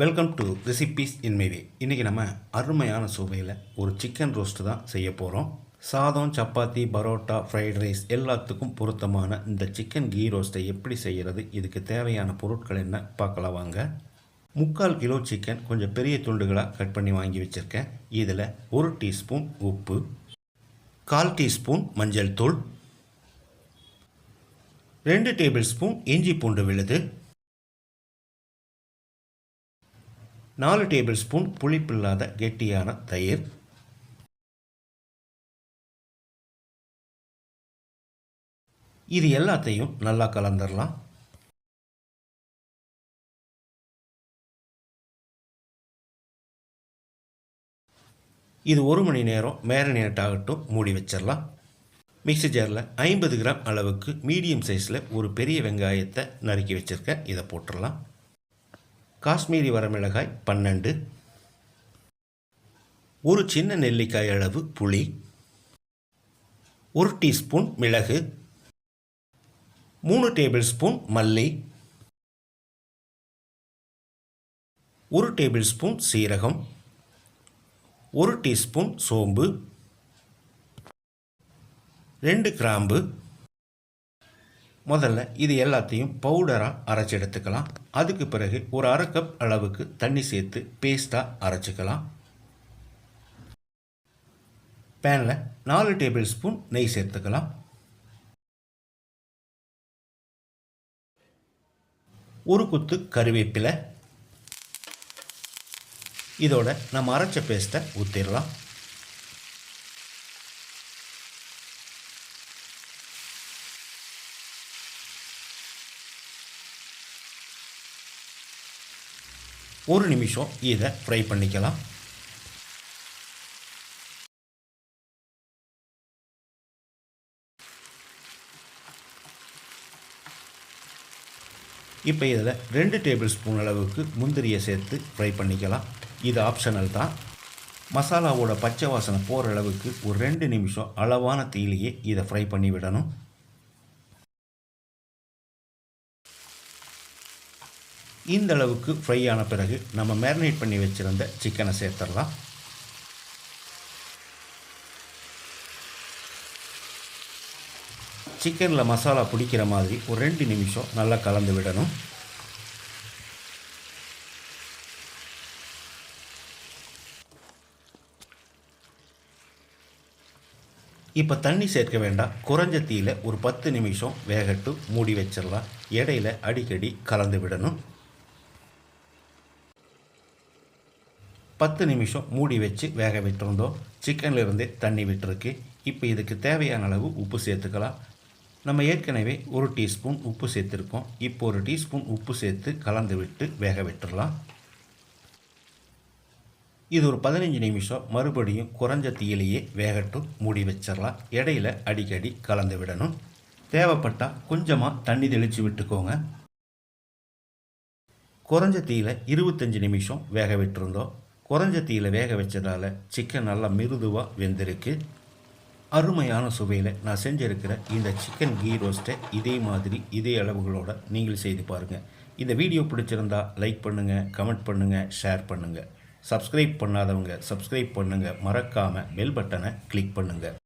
Welcome to recipes in my way. இன்றைக்கி நம்ம அருமையான சுவையில் ஒரு சிக்கன் ரோஸ்ட்டு தான் செய்ய போகிறோம். சாதம், சப்பாத்தி, பரோட்டா, ஃப்ரைட் ரைஸ் எல்லாத்துக்கும் பொருத்தமான இந்த சிக்கன் கீ ரோஸ்ட்டை எப்படி செய்கிறது, இதுக்கு தேவையான பொருட்கள் என்ன பார்க்கலாம் வாங்க. 3/4 கிலோ சிக்கன் கொஞ்சம் பெரிய துண்டுகளாக கட் பண்ணி வாங்கி வச்சுருக்கேன். இதில் 1 டீஸ்பூன் உப்பு, 1/4 டீஸ்பூன் மஞ்சள் தூள், 2 டேபிள் ஸ்பூன் இஞ்சி பூண்டு விழுது, 4 டேபிள் ஸ்பூன் புளிப்பில்லாத கெட்டியான தயிர், இது எல்லாத்தையும் நல்லா கலந்துடலாம். இது 1 மணி நேரம் மேரினேட் ஆகட்டும், மூடி வச்சிடலாம். மிக்ஸி ஜாரில் 50 கிராம் அளவுக்கு மீடியம் சைஸில் ஒரு பெரிய வெங்காயத்தை நறுக்கி வச்சுருக்கேன். இதை போட்டுடலாம். காஷ்மீரி வரமிளகாய் 12, ஒரு சின்ன நெல்லிக்காய் அளவு புளி, 1 டீஸ்பூன் மிளகு, 3 டேபிள் ஸ்பூன் மல்லி, 1 டேபிள் ஸ்பூன் சீரகம், 1 டீஸ்பூன் சோம்பு, 2 கிராம்பு. முதல்ல இது எல்லாத்தையும் பவுடராக அரைச்சி எடுத்துக்கலாம். அதுக்கு பிறகு ஒரு 1/2 கப் அளவுக்கு தண்ணி சேர்த்து பேஸ்ட்டாக அரைச்சிக்கலாம். பேனில் 4 டேபிள் ஸ்பூன் நெய் சேர்த்துக்கலாம். ஒரு குத்து கறிவேப்பிலை. இதோட நம்ம அரைச்ச பேஸ்ட்டை ஊற்றிடலாம். ஒரு நிமிஷம் இதை ஃப்ரை பண்ணிக்கலாம். இப்போ இதில் 2 டேபிள் ஸ்பூன் அளவுக்கு முந்திரியை சேர்த்து ஃப்ரை பண்ணிக்கலாம். இது ஆப்ஷனல் தான். மசாலாவோட பச்சை வாசனை போகிற அளவுக்கு ஒரு 2 நிமிஷம் அளவான தீயிலேயே இதை ஃப்ரை பண்ணி விடணும். இந்த அளவுக்கு ஃப்ரை ஆன பிறகு நம்ம மேரினேட் பண்ணி வச்சுருந்த சிக்கனை சேர்த்துடலாம். சிக்கனில் மசாலா பிடிக்கிற மாதிரி ஒரு 2 நிமிஷம் நல்லா கலந்து விடணும். இப்போ தண்ணி சேர்க்க வேண்டாம். குறைஞ்ச தீயில் ஒரு 10 நிமிஷம் வேகட்டும், மூடி வச்சிடலாம். இடையில அடிக்கடி கலந்து விடணும். 10 நிமிஷம் மூடி வச்சு வேக விட்டுருந்தோம். சிக்கன்லேருந்தே தண்ணி விட்டுருக்கு. இப்போ இதுக்கு தேவையான அளவு உப்பு சேர்த்துக்கலாம். நம்ம ஏற்கனவே 1 டீஸ்பூன் உப்பு சேர்த்துருக்கோம். இப்போ 1 டீஸ்பூன் உப்பு சேர்த்து கலந்து விட்டு வேக விட்டுடலாம். இது ஒரு 15 நிமிஷம் மறுபடியும் குறைஞ்ச தீயிலேயே வேகட்டும், மூடி வச்சிடலாம். இடையில அடிக்கடி கலந்து விடணும். தேவைப்பட்டால் கொஞ்சமாக தண்ணி தெளித்து விட்டுக்கோங்க. குறைஞ்ச தீயில் 25 நிமிஷம் வேக விட்டுருந்தோம். குறைஞ்ச தீயில் வேக வச்சதால் சிக்கன் நல்லா மிருதுவாக வெந்திருக்கு. அருமையான சுவையில் நான் செஞ்சுருக்கிற இந்த சிக்கன் கீ ரோஸ்ட்டை இதே மாதிரி இதே அளவுகளோடு நீங்கள் செய்து பாருங்கள். இந்த வீடியோ பிடிச்சிருந்தா லைக் பண்ணுங்கள், கமெண்ட் பண்ணுங்கள், ஷேர் பண்ணுங்கள். சப்ஸ்கிரைப் பண்ணாதவங்க சப்ஸ்கிரைப் பண்ணுங்கள். மறக்காமல் பெல் பட்டனை கிளிக் பண்ணுங்கள்.